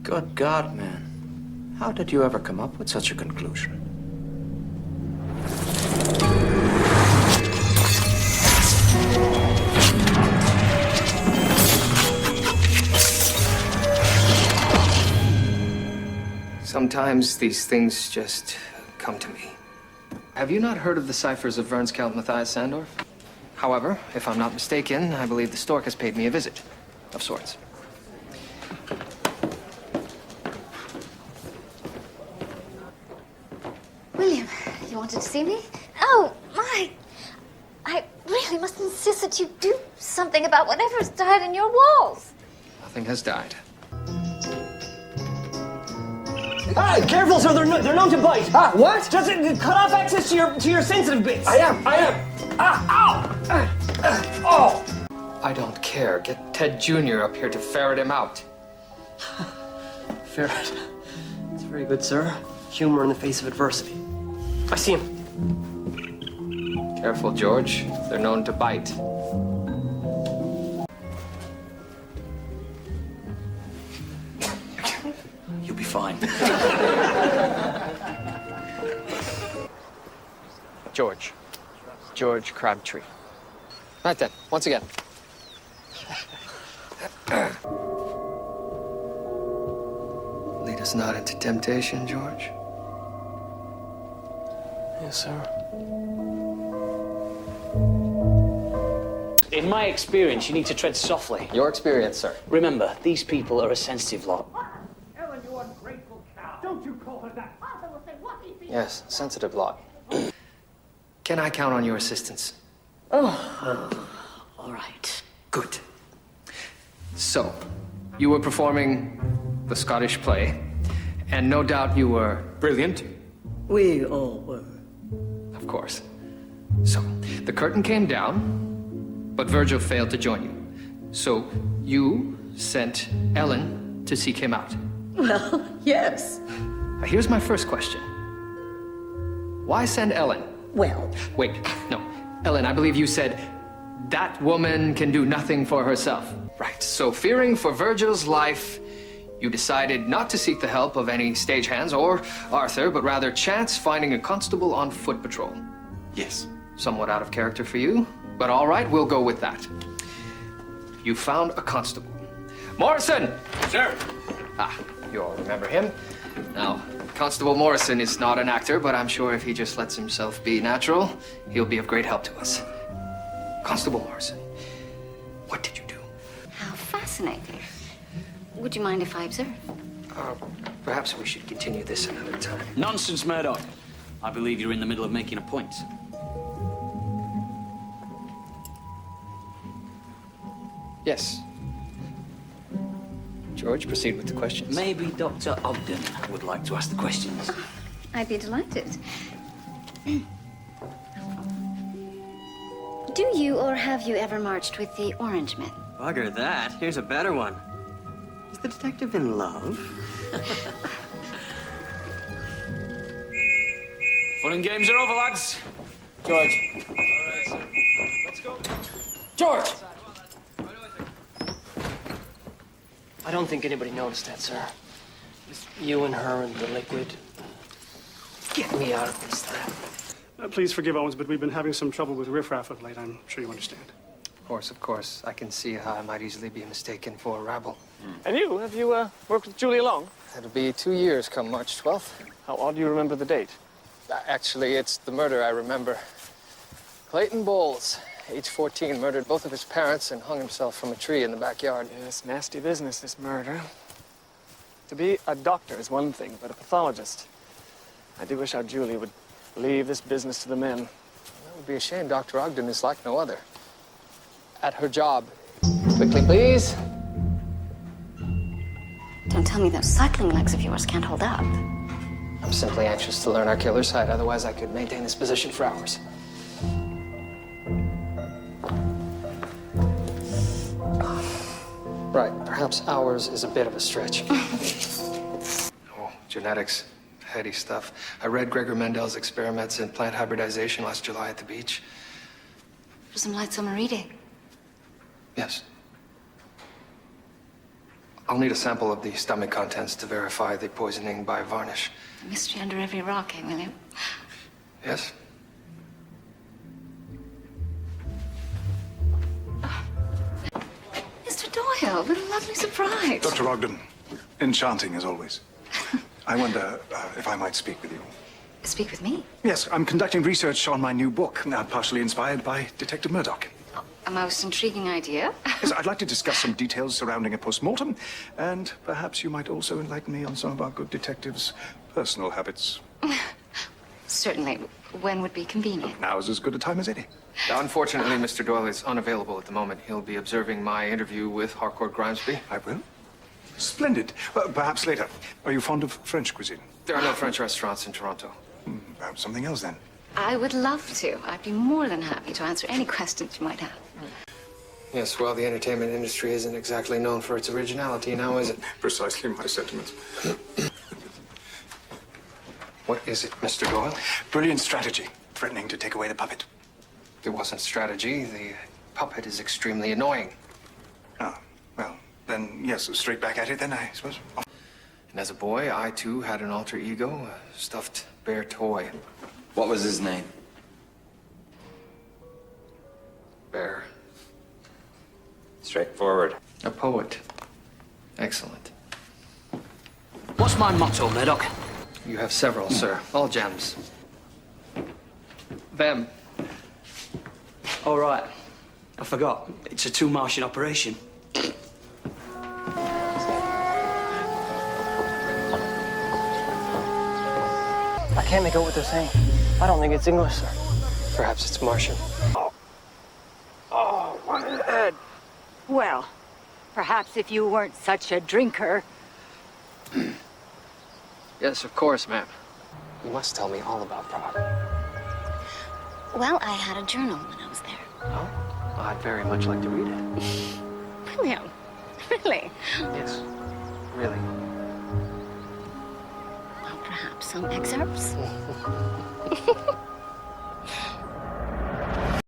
Good God, man. How did you ever come up with such a conclusion? Sometimes these things just come to me. Have you not heard of the ciphers of Vern's Count Matthias Sandorf? However, if I'm not mistaken, I believe the stork has paid me a visit, of sorts. William, you wanted to see me? Oh, my. I really must insist that you do something about whatever's died in your walls. Nothing has died. Ah, careful, sir. They're known to bite. Ah, what? Just cut off access to your sensitive bits. I am. Ah, ow. Oh. I don't care. Get Ted Jr. up here to ferret him out. Ferret. It's very good, sir. Humor in the face of adversity. I see him. Careful, George. They're known to bite. You'll be fine. George Crabtree. Right then, once again. Lead us not into temptation, George. Yes, sir. In my experience, you need to tread softly. Your experience, sir. Remember, these people are a sensitive lot. Ellen, you ungrateful cow. Don't you call her that. Arthur will say, what if he... Yes, sensitive lot. Can I count on your assistance? All right. Good. So, you were performing the Scottish play, and no doubt you were brilliant. We all were. Of course. So, the curtain came down, but Virgil failed to join you. So, you sent Ellen to seek him out. Well, yes. Now, here's my first question. Why send Ellen? Well, Wait, no. Ellen, I believe you said that woman can do nothing for herself. Right. So, fearing for Virgil's life, you decided not to seek the help of any stagehands or Arthur, but rather chance finding a constable on foot patrol. Yes. Somewhat out of character for you, but all right, we'll go with that. You found a constable. Morrison! Sir. Ah, you all remember him. Now, Constable Morrison is not an actor, but I'm sure if he just lets himself be natural, he'll be of great help to us. Constable Morrison, what did you do? How fascinating. Would you mind if I observe? Perhaps we should continue this another time. Nonsense, Murdoch. I believe you're in the middle of making a point. Yes. George, proceed with the questions. Maybe Dr. Ogden would like to ask the questions. I'd be delighted. Do you or have you ever marched with the Orange Men? bugger that. Here's a better one. Is the detective in love? Fun and games are over, lads. George. All right, sir. Let's go. George! I don't think anybody noticed that, sir. Just you and her and the liquid. Get me out of this thing. Please forgive Owens, but we've been having some trouble with riffraff of late. I'm sure you understand. Of course. I can see how I might easily be mistaken for a rabble. And you? Have you worked with Julia long? It'll be 2 years come March 12th. How odd do you remember the date? Actually, it's the murder I remember. Clayton Bowles, age 14, murdered both of his parents and hung himself from a tree in the backyard. Yes, nasty business, this murder. To be a doctor is one thing, but a pathologist. I do wish our Julie would leave this business to the men. That would be a shame. Dr. Ogden is like no other. At her job. Quickly, please. Don't tell me those cycling legs of yours can't hold up. I'm simply anxious to learn our killer's height. Otherwise, I could maintain this position for hours. Right, perhaps hours is a bit of a stretch. Oh, genetics, heady stuff. I read Gregor Mendel's experiments in plant hybridization last July at the beach. For some light summer reading. Yes. I'll need a sample of the stomach contents to verify the poisoning by varnish. Mystery under every rock, eh, William? Yes? Mr. Doyle, what a lovely surprise. Dr. Ogden, enchanting as always. I wonder if I might speak with you. Speak with me. Yes, I'm conducting research on my new book, partially inspired by Detective Murdoch. A most intriguing idea. Yes, I'd like to discuss some details surrounding a post-mortem, and perhaps you might also enlighten me on some of our good detectives' personal habits. Certainly. When would be convenient? Now is as good a time as any. Unfortunately, Mr. Doyle is unavailable at the moment. He'll be observing my interview with Harcourt Grimesby. I will. Splendid. Well, perhaps later. Are you fond of French cuisine? There are no French restaurants in Toronto. Perhaps something else then. I would love to. I'd be more than happy to answer any questions you might have. Yes, well, the entertainment industry isn't exactly known for its originality now, is it? Precisely my sentiments. What is it, Mr. Doyle? Brilliant strategy. Threatening to take away the puppet. It wasn't strategy. The puppet is extremely annoying. Ah, well, then, yes, straight back at it then, I suppose. Oh. And as a boy, I too had an alter ego, a stuffed bear toy. What was his name? Bear. Straightforward. A poet. Excellent. What's my motto, Murdoch? You have several, sir. All gems. Them. All right. I forgot. It's a two-Martian operation. I can't make out what they're saying. I don't think it's English, sir. Perhaps it's Martian. Oh, my head. Well, perhaps if you weren't such a drinker. Yes, of course, ma'am. You must tell me all about Prague. Well, I had a journal when I was there. Oh, I'd very much like to read it. William, really? Yes, really. Well, perhaps some excerpts?